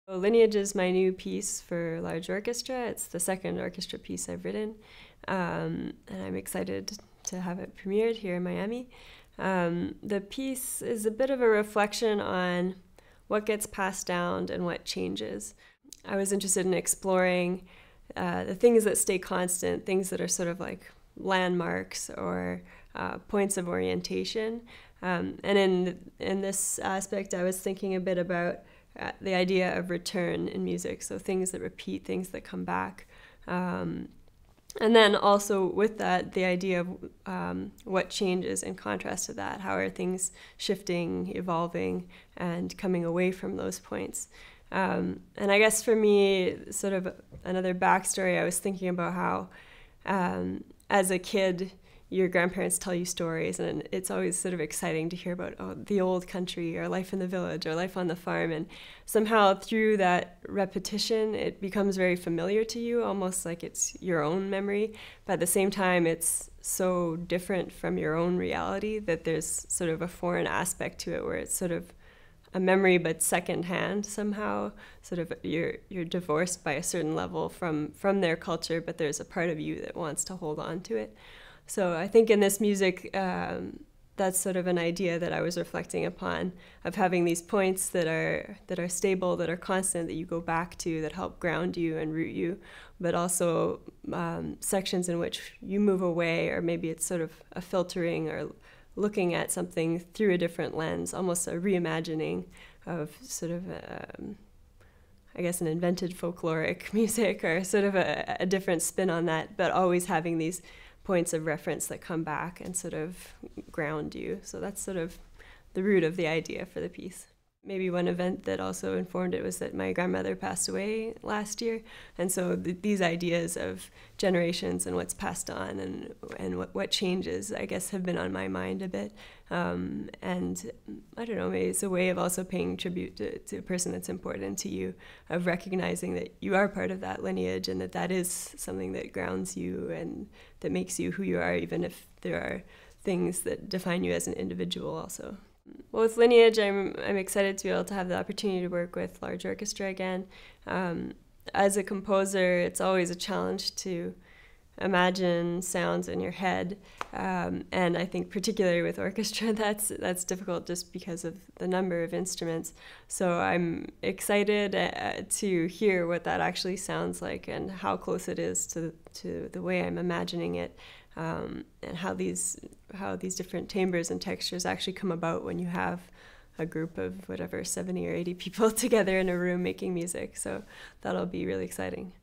Lineage is my new piece for large orchestra. It's the second orchestra piece I've written, and I'm excited to have it premiered here in Miami. The piece is a bit of a reflection on what gets passed down and what changes. I was interested in exploring the things that stay constant, things that are sort of like landmarks or points of orientation. And in this aspect, I was thinking a bit about the idea of return in music, so things that repeat, things that come back. And then also with that, the idea of what changes in contrast to that. How are things shifting, evolving, and coming away from those points? And I guess for me, sort of another backstory, I was thinking about how as a kid, your grandparents tell you stories, and it's always sort of exciting to hear about the old country or life in the village or life on the farm, and somehow through that repetition it becomes very familiar to you, almost like it's your own memory, but at the same time it's so different from your own reality that there's sort of a foreign aspect to it where it's sort of a memory but secondhand somehow, sort of you're divorced by a certain level from their culture, but there's a part of you that wants to hold on to it. So I think in this music, that's sort of an idea that I was reflecting upon, of having these points that are stable, that are constant, that you go back to, that help ground you and root you, but also sections in which you move away, or maybe it's sort of a filtering or looking at something through a different lens, almost a reimagining of sort of, I guess, an invented folkloric music, or sort of a different spin on that, but always having these points of reference that come back and sort of ground you. So that's sort of the root of the idea for the piece. Maybe one event that also informed it was that my grandmother passed away last year, and so these ideas of generations and what's passed on and what changes, I guess, have been on my mind a bit. And I don't know, maybe it's a way of also paying tribute to a person that's important to you, of recognizing that you are part of that lineage and that is something that grounds you and that makes you who you are, even if there are things that define you as an individual also. Well, with Lineage, I'm excited to be able to have the opportunity to work with large orchestra again. As a composer, it's always a challenge to imagine sounds in your head, and I think particularly with orchestra, that's difficult just because of the number of instruments. So I'm excited to hear what that actually sounds like and how close it is to the way I'm imagining it. And how these different timbres and textures actually come about when you have a group of whatever 70 or 80 people together in a room making music. So that'll be really exciting.